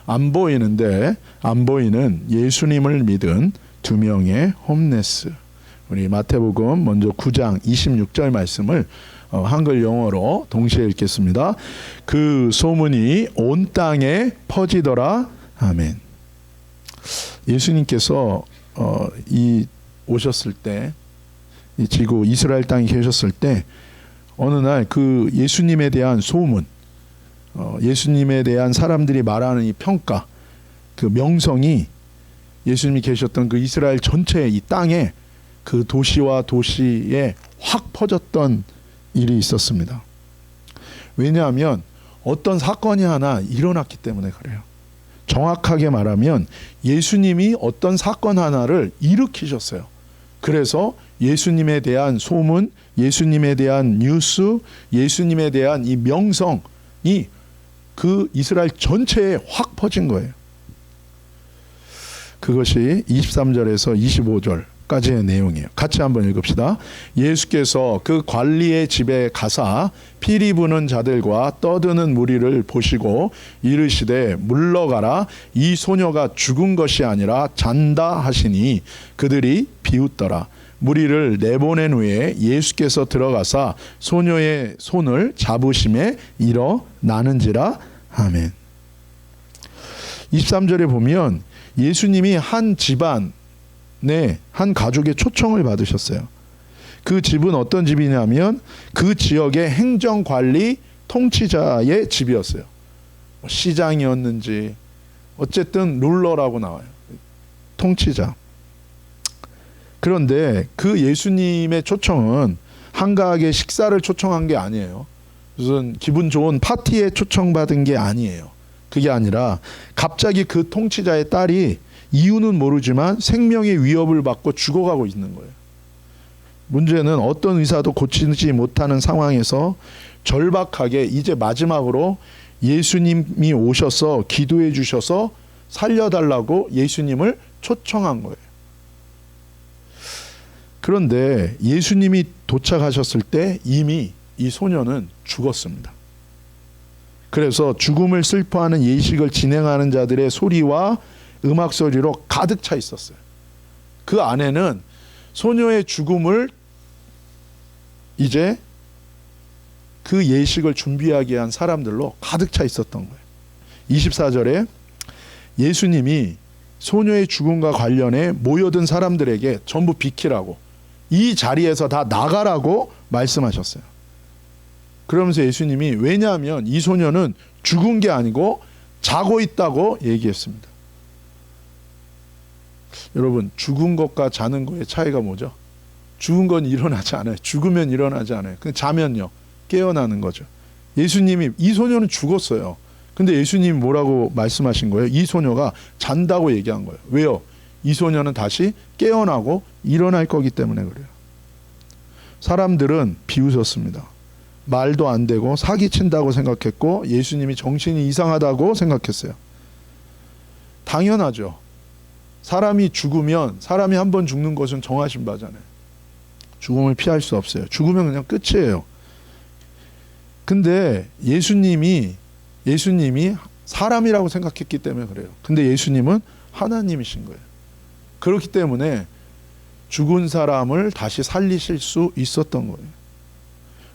안 보이는데 안 보이는 예수님을 믿은 두 명의 홈레스. 우리 마태복음 먼저 9장 26절 말씀을 한글 영어로 동시에 읽겠습니다. 그 소문이 온 땅에 퍼지더라. 아멘. 예수님께서 오셨을 때, 이 지구 이스라엘 땅에 계셨을 때 어느 날 그 예수님에 대한 소문, 예수님에 대한 사람들이 말하는 이 평가, 그 명성이 예수님이 계셨던 그 이스라엘 전체 이 땅에 그 도시와 도시에 확 퍼졌던 일이 있었습니다. 왜냐하면 어떤 사건이 하나 일어났기 때문에 그래요. 정확하게 말하면 예수님이 어떤 사건 하나를 일으키셨어요. 그래서 예수님에 대한 소문, 예수님에 대한 뉴스, 예수님에 대한 이 명성이 그 이스라엘 전체에 확 퍼진 거예요. 그것이 23절에서 25절까지의 내용이에요. 같이 한번 읽읍시다. 예수께서 그 관리의 집에 가사 피리 부는 자들과 떠드는 무리를 보시고 이르시되 물러가라. 이 소녀가 죽은 것이 아니라 잔다 하시니 그들이 비웃더라. 무리를 내보낸 후에 예수께서 들어가사 소녀의 손을 잡으심에 일어나는지라. 아멘. 23절에 보면 예수님이 한 집안에 한 가족의 초청을 받으셨어요. 그 집은 어떤 집이냐면 그 지역의 행정관리 통치자의 집이었어요. 시장이었는지 어쨌든 룰러라고 나와요. 통치자. 그런데 그 예수님의 초청은 한가하게 식사를 초청한 게 아니에요. 무슨 기분 좋은 파티에 초청받은 게 아니에요. 그게 아니라 갑자기 그 통치자의 딸이 이유는 모르지만 생명의 위협을 받고 죽어가고 있는 거예요. 문제는 어떤 의사도 고치지 못하는 상황에서 절박하게 이제 마지막으로 예수님이 오셔서 기도해 주셔서 살려달라고 예수님을 초청한 거예요. 그런데 예수님이 도착하셨을 때 이미 이 소녀는 죽었습니다. 그래서 죽음을 슬퍼하는 예식을 진행하는 자들의 소리와 음악 소리로 가득 차 있었어요. 그 안에는 소녀의 죽음을 이제 그 예식을 준비하게 한 사람들로 가득 차 있었던 거예요. 24절에 예수님이 소녀의 죽음과 관련해 모여든 사람들에게 전부 비키라고, 이 자리에서 다 나가라고 말씀하셨어요. 그러면서 예수님이, 왜냐하면 이 소녀는 죽은 게 아니고 자고 있다고 얘기했습니다. 여러분, 죽은 것과 자는 것의 차이가 뭐죠? 죽은 건 일어나지 않아요. 죽으면 일어나지 않아요. 근데 자면요, 깨어나는 거죠. 예수님이, 이 소녀는 죽었어요. 근데 예수님이 뭐라고 말씀하신 거예요? 이 소녀가 잔다고 얘기한 거예요. 왜요? 이 소녀는 다시 깨어나고 일어날 거기 때문에 그래요. 사람들은 비웃었습니다. 말도 안 되고 사기친다고 생각했고 예수님이 정신이 이상하다고 생각했어요. 당연하죠. 사람이 죽으면, 사람이 한 번 죽는 것은 정하신 바잖아요. 죽음을 피할 수 없어요. 죽으면 그냥 끝이에요. 근데 예수님이 사람이라고 생각했기 때문에 그래요. 근데 예수님은 하나님이신 거예요. 그렇기 때문에 죽은 사람을 다시 살리실 수 있었던 거예요.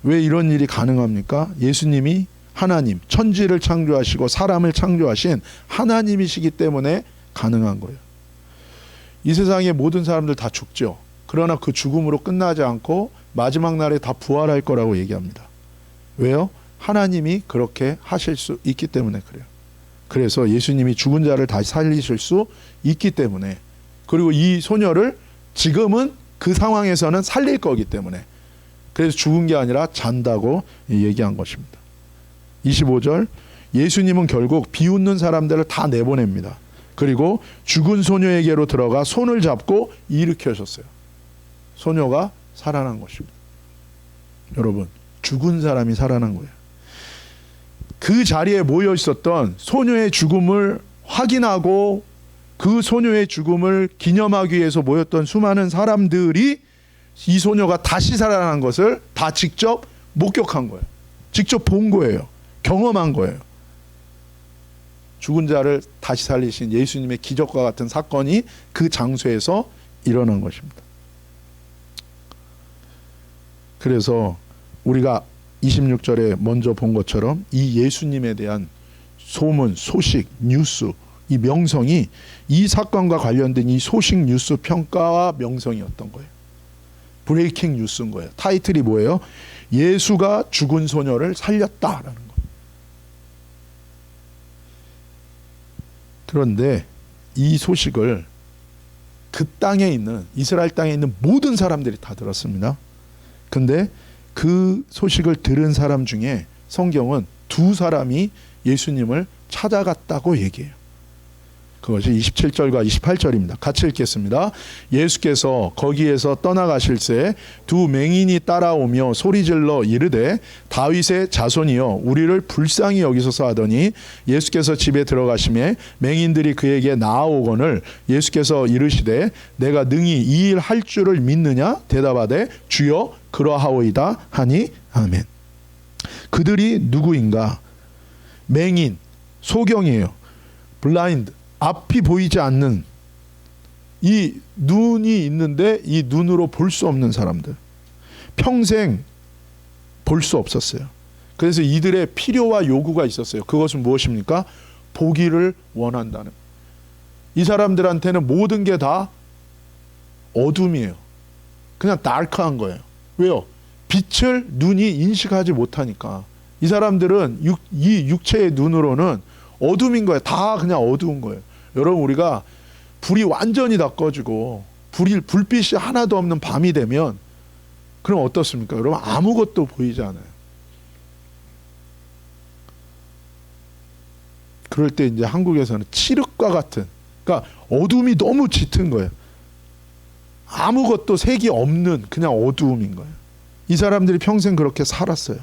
왜 이런 일이 가능합니까? 예수님이 하나님, 천지를 창조하시고 사람을 창조하신 하나님이시기 때문에 가능한 거예요. 이 세상의 모든 사람들 다 죽죠. 그러나 그 죽음으로 끝나지 않고 마지막 날에 다 부활할 거라고 얘기합니다. 왜요? 하나님이 그렇게 하실 수 있기 때문에 그래요. 그래서 예수님이 죽은 자를 다시 살리실 수 있기 때문에, 그리고 이 소녀를 지금은 그 상황에서는 살릴 거기 때문에, 그래서 죽은 게 아니라 잔다고 얘기한 것입니다. 25절, 예수님은 결국 비웃는 사람들을 다 내보냅니다. 그리고 죽은 소녀에게로 들어가 손을 잡고 일으켜셨어요. 소녀가 살아난 것입니다. 여러분, 죽은 사람이 살아난 거예요. 그 자리에 모여 있었던 소녀의 죽음을 확인하고 그 소녀의 죽음을 기념하기 위해서 모였던 수많은 사람들이 이 소녀가 다시 살아난 것을 다 직접 목격한 거예요. 직접 본 거예요. 경험한 거예요. 죽은 자를 다시 살리신 예수님의 기적과 같은 사건이 그 장소에서 일어난 것입니다. 그래서 우리가 26절에 먼저 본 것처럼 이 예수님에 대한 소문, 소식, 뉴스, 이 명성이 이 사건과 관련된 이 소식, 뉴스, 평가와 명성이었던 거예요. 브레이킹 뉴스인 거예요. 타이틀이 뭐예요? 예수가 죽은 소녀를 살렸다라는 거예요. 그런데 이 소식을 그 땅에 있는, 이스라엘 땅에 있는 모든 사람들이 다 들었습니다. 근데 그 소식을 들은 사람 중에 성경은 두 사람이 예수님을 찾아갔다고 얘기해요. 그것이 27절과 28절입니다. 같이 읽겠습니다. 예수께서 거기에서 떠나가실새 두 맹인이 따라오며 소리질러 이르되 다윗의 자손이여 우리를 불쌍히 여기소서 하더니 예수께서 집에 들어가시매 맹인들이 그에게 나아오거늘 예수께서 이르시되 내가 능히 이 일 할 줄을 믿느냐 대답하되 주여 그러하오이다 하니 아멘. 그들이 누구인가? 맹인, 소경이에요. 블라인드, 앞이 보이지 않는, 이 눈이 있는데 이 눈으로 볼 수 없는 사람들, 평생 볼 수 없었어요. 그래서 이들의 필요와 요구가 있었어요. 그것은 무엇입니까? 보기를 원한다는. 이 사람들한테는 모든 게 다 어둠이에요. 그냥 다크한 거예요. 왜요? 빛을 눈이 인식하지 못하니까. 이 사람들은 이 육체의 눈으로는 어둠인 거예요. 다 그냥 어두운 거예요. 여러분, 우리가 불이 완전히 다 꺼지고 불빛이 하나도 없는 밤이 되면 그럼 어떻습니까? 여러분, 아무것도 보이지 않아요. 그럴 때 이제 한국에서는 칠흑과 같은, 그러니까 어둠이 너무 짙은 거예요. 아무것도 색이 없는 그냥 어두움인 거예요. 이 사람들이 평생 그렇게 살았어요.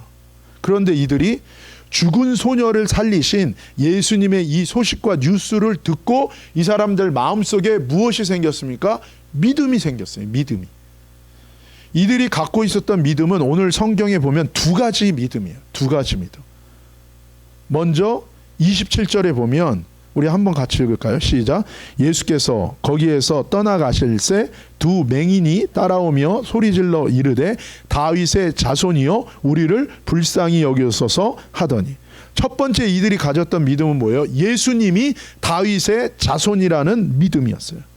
그런데 이들이 죽은 소녀를 살리신 예수님의 이 소식과 뉴스를 듣고 이 사람들 마음속에 무엇이 생겼습니까? 믿음이 생겼어요. 믿음이. 이들이 갖고 있었던 믿음은 오늘 성경에 보면 두 가지 믿음이에요. 두 가지 믿음. 먼저 27절에 보면 우리 한번 같이 읽을까요? 시작. 예수께서 거기에서 떠나가실새 두 맹인이 따라오며 소리질러 이르되 다윗의 자손이여 우리를 불쌍히 여기소서 하더니. 첫 번째 이들이 가졌던 믿음은 뭐예요? 예수님이 다윗의 자손이라는 믿음이었어요.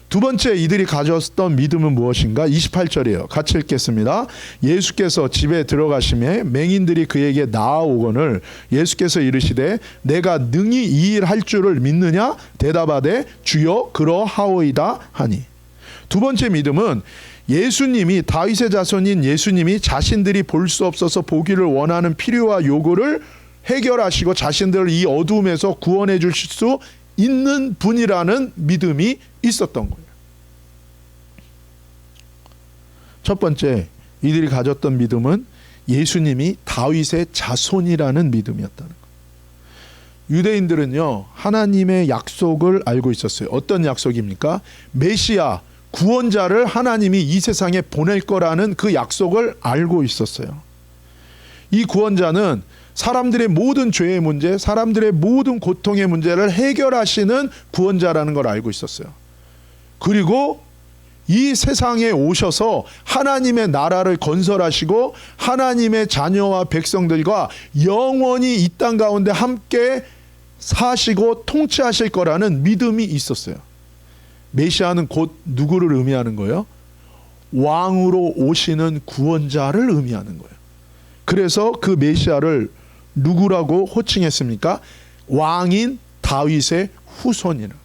두 번째 이들이 가졌던 믿음은 무엇인가? 28절이에요. 같이 읽겠습니다. 예수께서 집에 들어가시매 맹인들이 그에게 나아오거늘 예수께서 이르시되 내가 능히 이 일 할 줄을 믿느냐 대답하되 주여 그러하오이다 하니. 두 번째 믿음은 예수님이, 다윗의 자손인 예수님이 자신들이 볼 수 없어서 보기를 원하는 필요와 요구를 해결하시고 자신들을 이 어두움에서 구원해 주실 수 있는 분이라는 믿음이 있었던 거예요. 첫 번째, 이들이 가졌던 믿음은 예수님이 다윗의 자손이라는 믿음이었다는 거예요. 유대인들은요, 하나님의 약속을 알고 있었어요. 어떤 약속입니까? 메시아, 구원자를 하나님이 이 세상에 보낼 거라는 그 약속을 알고 있었어요. 이 구원자는 사람들의 모든 죄의 문제, 사람들의 모든 고통의 문제를 해결하시는 구원자라는 걸 알고 있었어요. 그리고 이 세상에 오셔서 하나님의 나라를 건설하시고 하나님의 자녀와 백성들과 영원히 이 땅 가운데 함께 사시고 통치하실 거라는 믿음이 있었어요. 메시아는 곧 누구를 의미하는 거예요? 왕으로 오시는 구원자를 의미하는 거예요. 그래서 그 메시아를 누구라고 호칭했습니까? 왕인 다윗의 후손이라.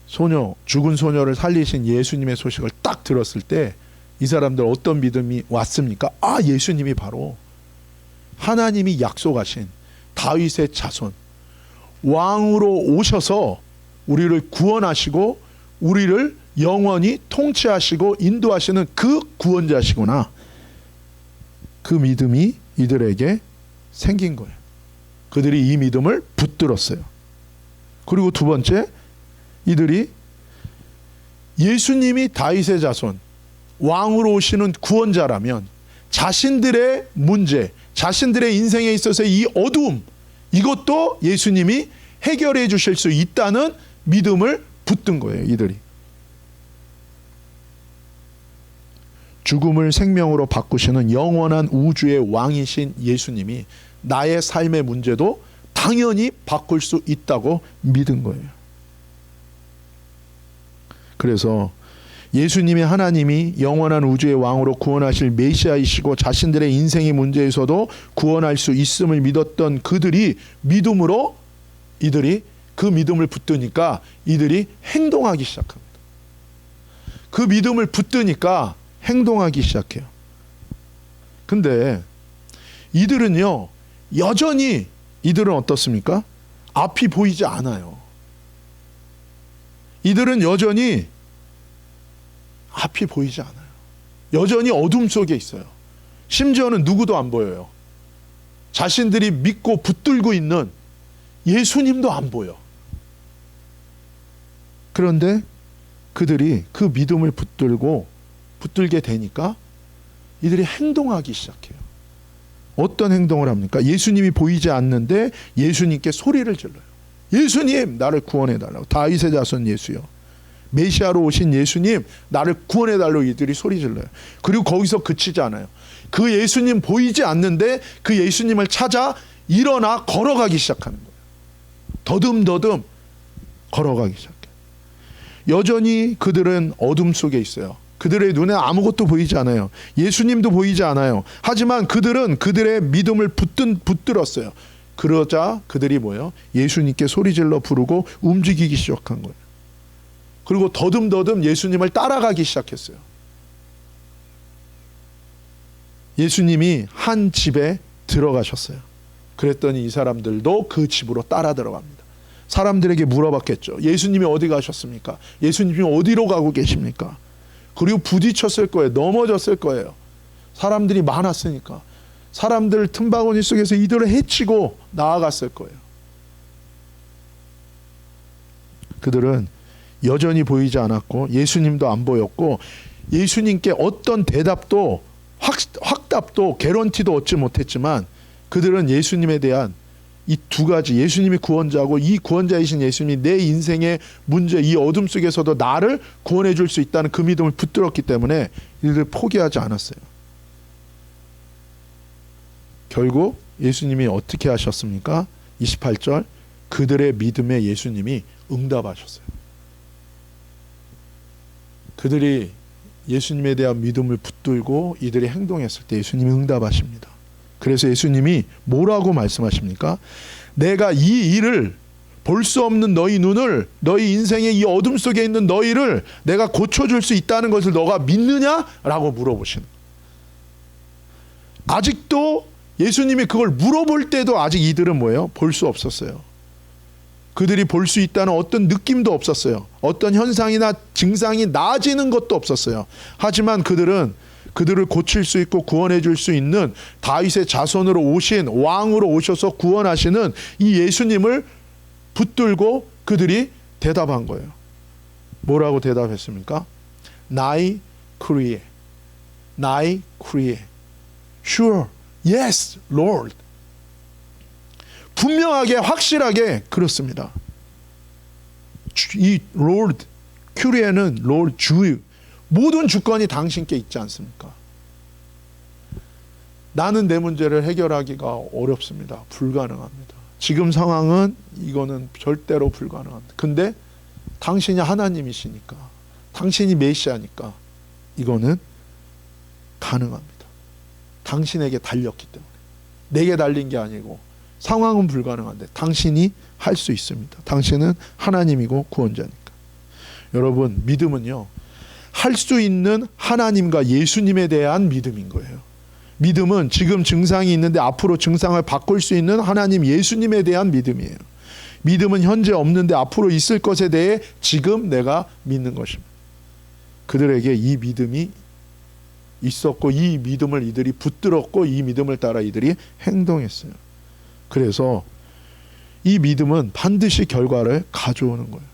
소녀, 죽은 소녀를 살리신 예수님의 소식을 딱 들었을 때 이 사람들 어떤 믿음이 왔습니까? 아, 예수님이 바로 하나님이 약속하신 다윗의 자손, 왕으로 오셔서 우리를 구원하시고 우리를 영원히 통치하시고 인도하시는 그 구원자시구나. 그 믿음이 이들에게 생긴 거예요. 그들이 이 믿음을 붙들었어요. 그리고 두 번째, 이들이 예수님이 다윗의 자손, 왕으로 오시는 구원자라면 자신들의 문제, 자신들의 인생에 있어서 이 어두움, 이것도 예수님이 해결해 주실 수 있다는 믿음을 붙든 거예요, 이들이. 죽음을 생명으로 바꾸시는 영원한 우주의 왕이신 예수님이 나의 삶의 문제도 당연히 바꿀 수 있다고 믿은 거예요. 그래서 예수님이 하나님이 영원한 우주의 왕으로 구원하실 메시아이시고 자신들의 인생의 문제에서도 구원할 수 있음을 믿었던 그들이 믿음으로 이들이 그 믿음을 붙드니까 이들이 행동하기 시작합니다. 그 믿음을 붙드니까 행동하기 시작해요. 근데 이들은요, 여전히 이들은 어떻습니까? 앞이 보이지 않아요. 이들은 여전히 앞이 보이지 않아요. 여전히 어둠 속에 있어요. 심지어는 누구도 안 보여요. 자신들이 믿고 붙들고 있는 예수님도 안 보여. 그런데 그들이 그 믿음을 붙들게 되니까 이들이 행동하기 시작해요. 어떤 행동을 합니까? 예수님이 보이지 않는데 예수님께 소리를 질러요. 예수님, 나를 구원해달라고. 다윗의 자손 예수요, 메시아로 오신 예수님, 나를 구원해달라고 이들이 소리 질러요. 그리고 거기서 그치지 않아요. 그 예수님 보이지 않는데 그 예수님을 찾아 일어나 걸어가기 시작하는 거예요. 더듬더듬 걸어가기 시작해요. 여전히 그들은 어둠 속에 있어요. 그들의 눈에 아무것도 보이지 않아요. 예수님도 보이지 않아요. 하지만 그들은 그들의 믿음을 붙들었어요. 그러자 그들이 뭐예요? 예수님께 소리질러 부르고 움직이기 시작한 거예요. 그리고 더듬더듬 예수님을 따라가기 시작했어요. 예수님이 한 집에 들어가셨어요. 그랬더니 이 사람들도 그 집으로 따라 들어갑니다. 사람들에게 물어봤겠죠. 예수님이 어디 가셨습니까? 예수님이 어디로 가고 계십니까? 그리고 부딪혔을 거예요. 넘어졌을 거예요. 사람들이 많았으니까. 사람들 틈바구니 속에서 이들을 해치고 나아갔을 거예요. 그들은 여전히 보이지 않았고 예수님도 안 보였고 예수님께 어떤 대답도 확답도 개런티도 얻지 못했지만 그들은 예수님에 대한 이 두 가지, 예수님이 구원자고 이 구원자이신 예수님이 내 인생의 문제, 이 어둠 속에서도 나를 구원해 줄 수 있다는 그 믿음을 붙들었기 때문에 이들을 포기하지 않았어요. 결국 예수님이 어떻게 하셨습니까? 28절, 그들의 믿음에 예수님이 응답하셨어요. 그들이 예수님에 대한 믿음을 붙들고 이들이 행동했을 때 예수님이 응답하십니다. 그래서 예수님이 뭐라고 말씀하십니까? 내가 이 일을 볼 수 없는 너희 눈을, 너희 인생의 이 어둠 속에 있는 너희를 내가 고쳐줄 수 있다는 것을 너가 믿느냐? 라고 물어보시는. 아직도 예수님이 그걸 물어볼 때도 아직 이들은 뭐예요? 볼 수 없었어요. 그들이 볼 수 있다는 어떤 느낌도 없었어요. 어떤 현상이나 증상이 나아지는 것도 없었어요. 하지만 그들을 고칠 수 있고 구원해 줄 수 있는 다윗의 자손으로 오신 왕으로 오셔서 구원하시는 이 예수님을 붙들고 그들이 대답한 거예요. 뭐라고 대답했습니까? 나이 크리에, 나이 크리에, sure, yes, Lord. 분명하게 확실하게 그렇습니다. 이 Lord, 큐리에는 Lord 주, 모든 주권이 당신께 있지 않습니까? 나는 내 문제를 해결하기가 어렵습니다. 불가능합니다. 지금 상황은 이거는 절대로 불가능합니다. 근데 당신이 하나님이시니까, 당신이 메시아니까 이거는 가능합니다. 당신에게 달렸기 때문에. 내게 달린 게 아니고 상황은 불가능한데 당신이 할 수 있습니다. 당신은 하나님이고 구원자니까. 여러분, 믿음은요, 할 수 있는 하나님과 예수님에 대한 믿음인 거예요. 믿음은 지금 증상이 있는데 앞으로 증상을 바꿀 수 있는 하나님 예수님에 대한 믿음이에요. 믿음은 현재 없는데 앞으로 있을 것에 대해 지금 내가 믿는 것입니다. 그들에게 이 믿음이 있었고 이 믿음을 이들이 붙들었고 이 믿음을 따라 이들이 행동했어요. 그래서 이 믿음은 반드시 결과를 가져오는 거예요.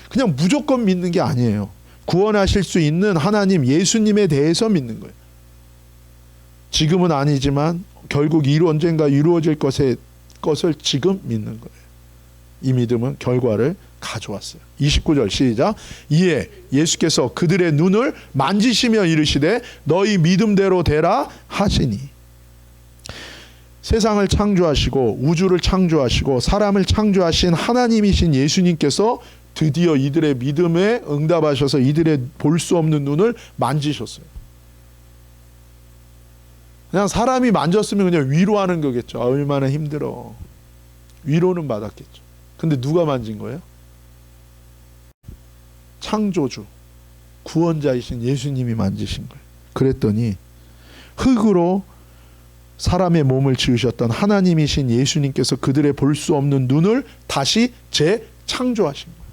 그냥 무조건 믿는 게 아니에요. 구원하실 수 있는 하나님 예수님에 대해서 믿는 거예요. 지금은 아니지만 결국 언젠가 이루어질 것을 지금 믿는 거예요. 이 믿음은 결과를 가져왔어요. 29절 시작. 이에 예수께서 그들의 눈을 만지시며 이르시되 너희 믿음대로 되라 하시니. 세상을 창조하시고 우주를 창조하시고 사람을 창조하신 하나님이신 예수님께서 드디어 이들의 믿음에 응답하셔서 이들의 볼 수 없는 눈을 만지셨어요. 그냥 사람이 만졌으면 그냥 위로하는 거겠죠. 얼마나 힘들어. 위로는 받았겠죠. 근데 누가 만진 거예요? 창조주, 구원자이신 예수님이 만지신 거예요. 그랬더니 흙으로 사람의 몸을 지으셨던 하나님이신 예수님께서 그들의 볼 수 없는 눈을 다시 재창조하신 거예요.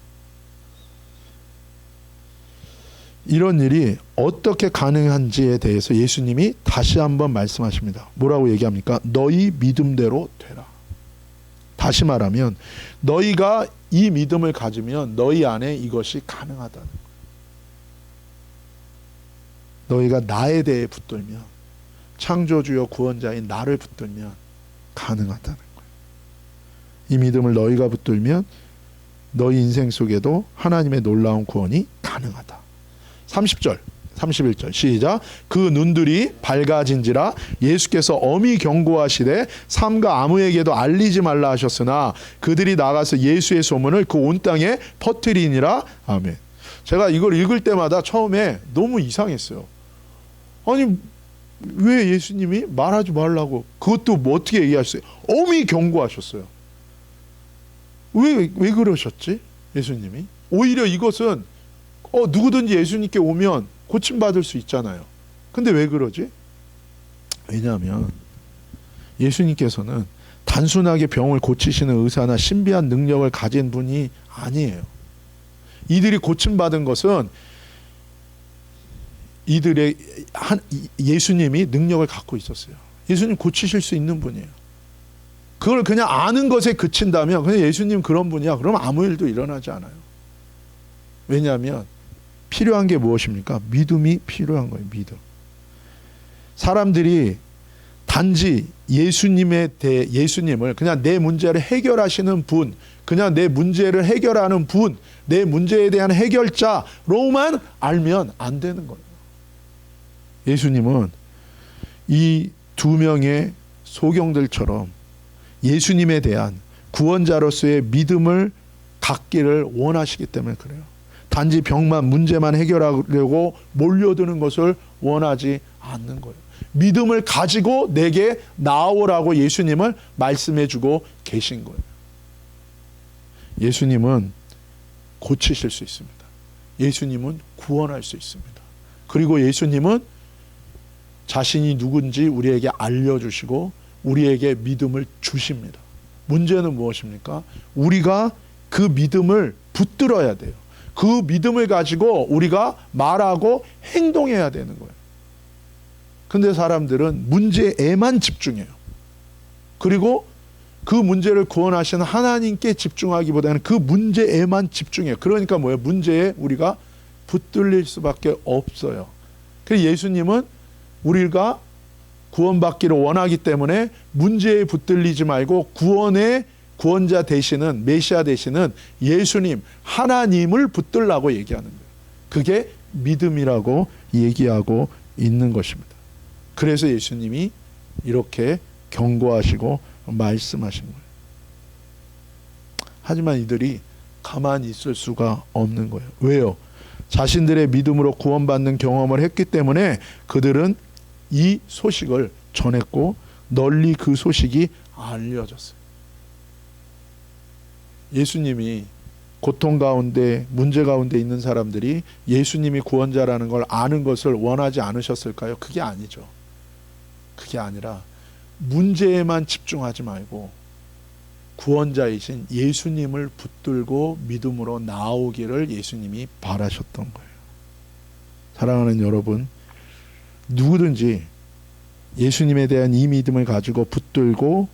이런 일이 어떻게 가능한지에 대해서 예수님이 다시 한번 말씀하십니다. 뭐라고 얘기합니까? 너희 믿음대로 되라. 다시 말하면 너희가 이 믿음을 가지면 너희 안에 이것이 가능하다는 거예요. 너희가 나에 대해 붙들면, 창조주여 구원자인 나를 붙들면 가능하다는 거예요. 이 믿음을 너희가 붙들면 너희 인생 속에도 하나님의 놀라운 구원이 가능하다. 30절 31절 시작. 그 눈들이 밝아진지라 예수께서 엄히 경고하시되 삼가 아무에게도 알리지 말라 하셨으나 그들이 나가서 예수의 소문을 그 온 땅에 퍼뜨리니라. 아멘. 제가 이걸 읽을 때마다 처음에 너무 이상했어요. 아니 왜 예수님이 말하지 말라고, 그것도 뭐 어떻게 얘기하셨어요? 엄히 경고하셨어요. 왜 그러셨지? 예수님이 오히려 이것은 누구든지 예수님께 오면 고침받을 수 있잖아요. 근데 왜 그러지? 왜냐하면 예수님께서는 단순하게 병을 고치시는 의사나 신비한 능력을 가진 분이 아니에요. 이들이 고침받은 것은 예수님이 능력을 갖고 있었어요. 예수님 고치실 수 있는 분이에요. 그걸 그냥 아는 것에 그친다면 그냥 예수님 그런 분이야, 그러면 아무 일도 일어나지 않아요. 왜냐하면 필요한 게 무엇입니까? 믿음이 필요한 거예요. 믿음. 사람들이 단지 예수님을 그냥 내 문제를 해결하시는 분, 그냥 내 문제를 해결하는 분, 내 문제에 대한 해결자로만 알면 안 되는 거예요. 예수님은 이 두 명의 소경들처럼 예수님에 대한 구원자로서의 믿음을 갖기를 원하시기 때문에 그래요. 단지 병만, 문제만 해결하려고 몰려드는 것을 원하지 않는 거예요. 믿음을 가지고 내게 나오라고 예수님을 말씀해 주고 계신 거예요. 예수님은 고치실 수 있습니다. 예수님은 구원할 수 있습니다. 그리고 예수님은 자신이 누군지 우리에게 알려주시고 우리에게 믿음을 주십니다. 문제는 무엇입니까? 우리가 그 믿음을 붙들어야 돼요. 그 믿음을 가지고 우리가 말하고 행동해야 되는 거예요. 근데 사람들은 문제에만 집중해요. 그리고 그 문제를 구원하시는 하나님께 집중하기보다는 그 문제에만 집중해요. 그러니까 뭐예요? 문제에 우리가 붙들릴 수밖에 없어요. 그래서 예수님은 우리가 구원받기를 원하기 때문에 문제에 붙들리지 말고 구원자 되시는, 메시아 되시는 예수님, 하나님을 붙들라고 얘기하는 거예요. 그게 믿음이라고 얘기하고 있는 것입니다. 그래서 예수님이 이렇게 경고하시고 말씀하신 거예요. 하지만 이들이 가만히 있을 수가 없는 거예요. 왜요? 자신들의 믿음으로 구원받는 경험을 했기 때문에 그들은 이 소식을 전했고 널리 그 소식이 알려졌어요. 예수님이 고통 가운데, 문제 가운데 있는 사람들이 예수님이 구원자라는 걸 아는 것을 원하지 않으셨을까요? 그게 아니죠. 그게 아니라 문제에만 집중하지 말고 구원자이신 예수님을 붙들고 믿음으로 나오기를 예수님이 바라셨던 거예요. 사랑하는 여러분, 누구든지 예수님에 대한 이 믿음을 가지고 붙들고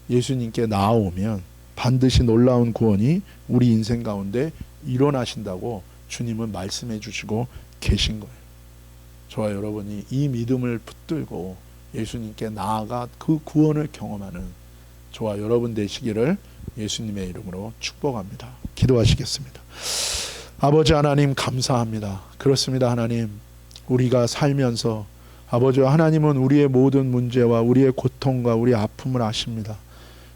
예수님께 나아오면 반드시 놀라운 구원이 우리 인생 가운데 일어나신다고 주님은 말씀해 주시고 계신 거예요. 저와 여러분이 이 믿음을 붙들고 예수님께 나아가 그 구원을 경험하는 저와 여러분 되시기를 예수님의 이름으로 축복합니다. 기도하시겠습니다. 아버지 하나님 감사합니다. 그렇습니다. 하나님, 우리가 살면서 아버지 하나님은 우리의 모든 문제와 우리의 고통과 우리의 아픔을 아십니다.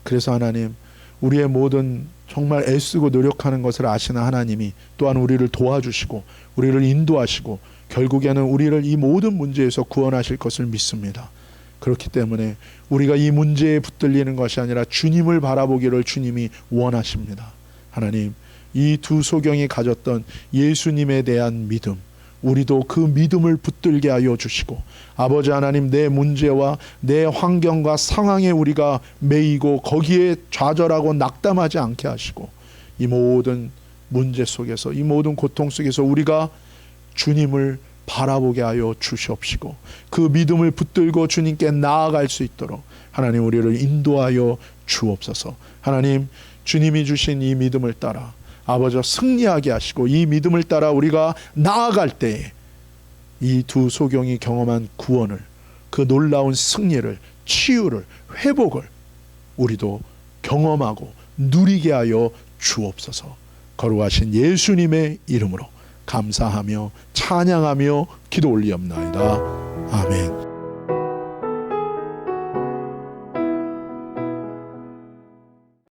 그래서 하나님, 우리의 모든 정말 애쓰고 노력하는 것을 아시는 하나님이 또한 우리를 도와주시고 우리를 인도하시고 결국에는 우리를 이 모든 문제에서 구원하실 것을 믿습니다. 그렇기 때문에 우리가 이 문제에 붙들리는 것이 아니라 주님을 바라보기를 주님이 원하십니다. 하나님, 이 두 소경이 가졌던 예수님에 대한 믿음, 우리도 그 믿음을 붙들게 하여 주시고 아버지 하나님, 내 문제와 내 환경과 상황에 우리가 매이고 거기에 좌절하고 낙담하지 않게 하시고 이 모든 문제 속에서 이 모든 고통 속에서 우리가 주님을 바라보게 하여 주시옵시고 그 믿음을 붙들고 주님께 나아갈 수 있도록 하나님 우리를 인도하여 주옵소서. 하나님, 주님이 주신 이 믿음을 따라 아버지 승리하게 하시고 이 믿음을 따라 우리가 나아갈 때에 이 두 소경이 경험한 구원을, 그 놀라운 승리를, 치유를, 회복을 우리도 경험하고 누리게 하여 주옵소서. 거룩하신 예수님의 이름으로 감사하며 찬양하며 기도 올리옵나이다. 아멘.